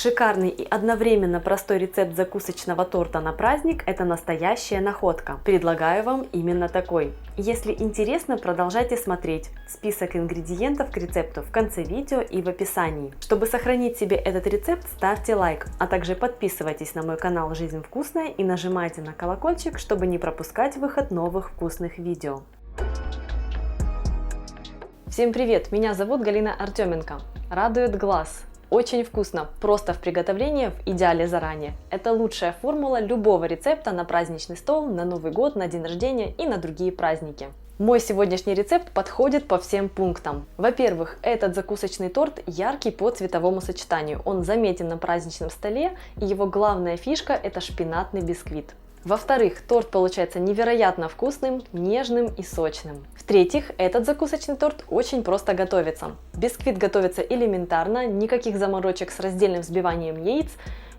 Шикарный и одновременно простой рецепт закусочного торта на праздник – это настоящая находка. Предлагаю вам именно такой. Если интересно, продолжайте смотреть. Список ингредиентов к рецепту в конце видео и в описании. Чтобы сохранить себе этот рецепт, ставьте лайк, а также подписывайтесь на мой канал «Жизнь вкусная» и нажимайте на колокольчик, чтобы не пропускать выход новых вкусных видео. Всем привет! Меня зовут Галина Артеменко. Радует глаз. Очень вкусно, просто в приготовлении, в идеале заранее. Это лучшая формула любого рецепта на праздничный стол, на Новый год, на день рождения и на другие праздники. Мой сегодняшний рецепт подходит по всем пунктам. Во-первых, этот закусочный торт яркий по цветовому сочетанию. Он заметен на праздничном столе, и его главная фишка – это шпинатный бисквит. Во-вторых, торт получается невероятно вкусным, нежным и сочным. В-третьих, этот закусочный торт очень просто готовится. Бисквит готовится элементарно, никаких заморочек с раздельным взбиванием яиц,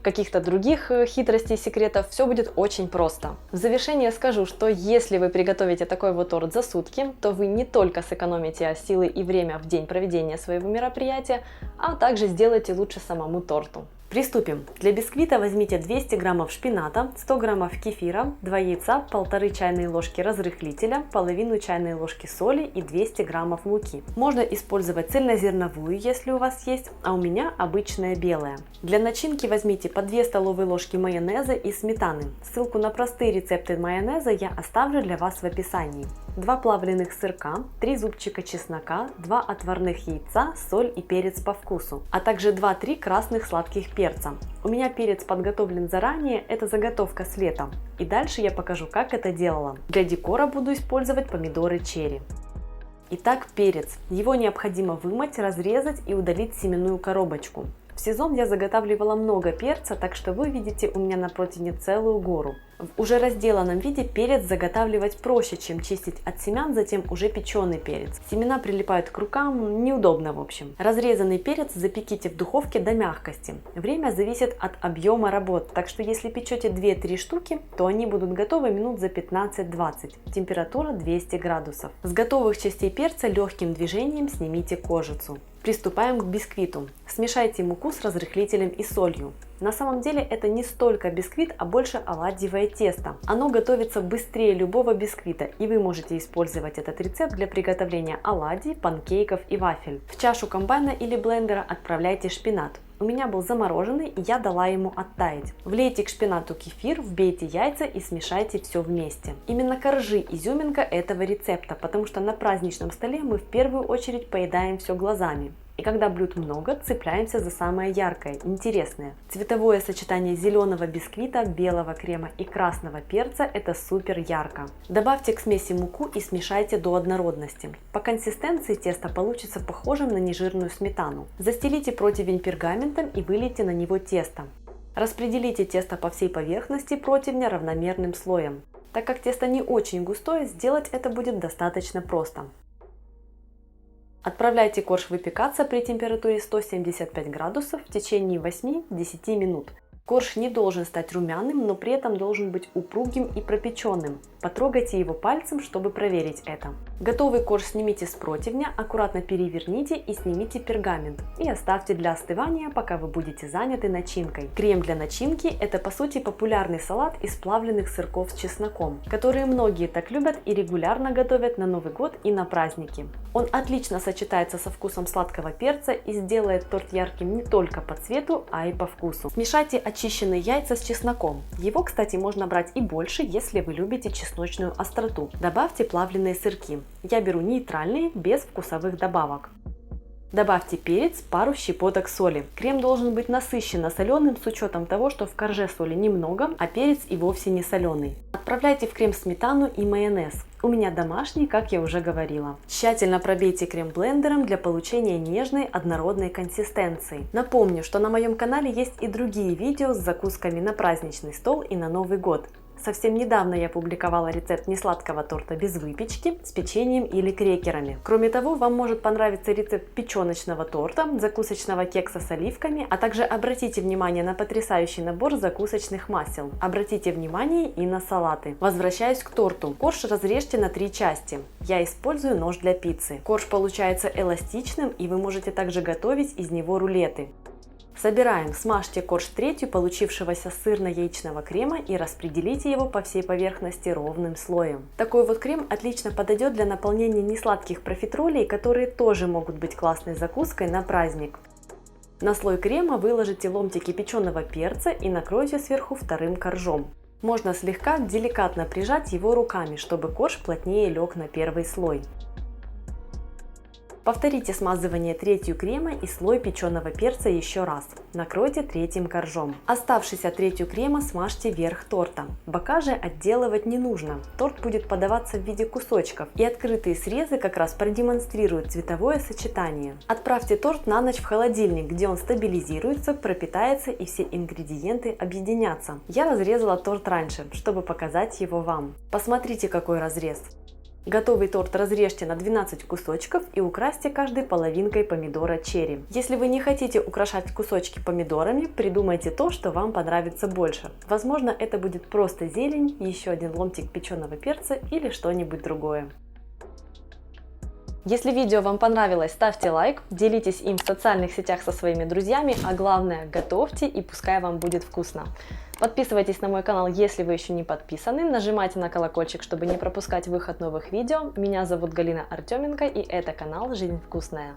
каких-то других хитростей и секретов, все будет очень просто. В завершение скажу, что если вы приготовите такой вот торт за сутки, то вы не только сэкономите силы и время в день проведения своего мероприятия, а также сделаете лучше самому торту. Приступим. Для бисквита возьмите 200 граммов шпината, 100 граммов кефира, 2 яйца, 1,5 чайной ложки разрыхлителя, половину чайной ложки соли и 200 граммов муки. Можно использовать цельнозерновую, если у вас есть, а у меня обычная белая. Для начинки возьмите по 2 столовые ложки майонеза и сметаны. Ссылку на простые рецепты майонеза я оставлю для вас в описании. 2 плавленых сырка, 3 зубчика чеснока, 2 отварных яйца, соль и перец по вкусу, а также 2-3 красных сладких перца. У меня перец подготовлен заранее, это заготовка с лета. И дальше я покажу, как это делала. Для декора буду использовать помидоры черри. Итак, перец. Его необходимо вымыть, разрезать и удалить семенную коробочку. В сезон я заготавливала много перца, так что вы видите у меня на противне целую гору. В уже разделанном виде перец заготавливать проще, чем чистить от семян, затем уже печеный перец. Семена прилипают к рукам, неудобно в общем. Разрезанный перец запеките в духовке до мягкости. Время зависит от объема работ, так что если печете 2-3 штуки, то они будут готовы минут за 15-20. Температура 200 градусов. С готовых частей перца легким движением снимите кожицу. Приступаем к бисквиту. Смешайте муку с разрыхлителем и солью. На самом деле это не столько бисквит, а больше оладьевое тесто. Оно готовится быстрее любого бисквита, и вы можете использовать этот рецепт для приготовления оладий, панкейков и вафель. В чашу комбайна или блендера отправляйте шпинат. У меня был замороженный, и я дала ему оттаять. Влейте к шпинату кефир, вбейте яйца и смешайте все вместе. Именно коржи – изюминка этого рецепта, потому что на праздничном столе мы в первую очередь поедаем все глазами. И когда блюд много, цепляемся за самое яркое, интересное. Цветовое сочетание зеленого бисквита, белого крема и красного перца – это супер ярко. Добавьте к смеси муку и смешайте до однородности. По консистенции тесто получится похожим на нежирную сметану. Застелите противень пергаментом и вылейте на него тесто. Распределите тесто по всей поверхности противня равномерным слоем. Так как тесто не очень густое, сделать это будет достаточно просто. Отправляйте корж выпекаться при температуре 175 градусов в течение 8-10 минут. Корж не должен стать румяным, но при этом должен быть упругим и пропеченным. Потрогайте его пальцем, чтобы проверить это. Готовый корж снимите с противня, аккуратно переверните и снимите пергамент. И оставьте для остывания, пока вы будете заняты начинкой. Крем для начинки – это по сути популярный салат из плавленых сырков с чесноком, которые многие так любят и регулярно готовят на Новый год и на праздники. Он отлично сочетается со вкусом сладкого перца и сделает торт ярким не только по цвету, а и по вкусу. Смешайте очищенные яйца с чесноком. Его, кстати, можно брать и больше, если вы любите чесночную остроту. Добавьте плавленые сырки. Я беру нейтральные, без вкусовых добавок. Добавьте перец, пару щепоток соли. Крем должен быть насыщенно соленым с учетом того, что в корже соли немного, а перец и вовсе не соленый. Отправляйте в крем сметану и майонез. У меня домашний, как я уже говорила. Тщательно пробейте крем блендером для получения нежной однородной консистенции. Напомню, что на моем канале есть и другие видео с закусками на праздничный стол и на Новый год. Совсем недавно я публиковала рецепт несладкого торта без выпечки с печеньем или крекерами. Кроме того, вам может понравиться рецепт печеночного торта, закусочного кекса с оливками, а также обратите внимание на потрясающий набор закусочных масел. Обратите внимание и на салаты. Возвращаюсь к торту. Корж разрежьте на 3 части. Я использую нож для пиццы. Корж получается эластичным, и вы можете также готовить из него рулеты. Собираем, смажьте корж третью получившегося сырно-яичного крема и распределите его по всей поверхности ровным слоем. Такой вот крем отлично подойдет для наполнения несладких профитролей, которые тоже могут быть классной закуской на праздник. На слой крема выложите ломтики печеного перца и накройте сверху вторым коржом. Можно слегка деликатно прижать его руками, чтобы корж плотнее лег на первый слой. Повторите смазывание третью крема и слой печеного перца еще раз. Накройте третьим коржом. Оставшийся третью крема смажьте верх торта. Бока же отделывать не нужно. Торт будет подаваться в виде кусочков, и открытые срезы как раз продемонстрируют цветовое сочетание. Отправьте торт на ночь в холодильник, где он стабилизируется, пропитается и все ингредиенты объединятся. Я разрезала торт раньше, чтобы показать его вам. Посмотрите, какой разрез. Готовый торт разрежьте на 12 кусочков и украсьте каждый половинкой помидора черри. Если вы не хотите украшать кусочки помидорами, придумайте то, что вам понравится больше. Возможно, это будет просто зелень, еще один ломтик печеного перца или что-нибудь другое. Если видео вам понравилось, ставьте лайк, делитесь им в социальных сетях со своими друзьями, а главное, готовьте и пускай вам будет вкусно. Подписывайтесь на мой канал, если вы еще не подписаны, нажимайте на колокольчик, чтобы не пропускать выход новых видео. Меня зовут Галина Артеменко, и это канал «Жизнь вкусная».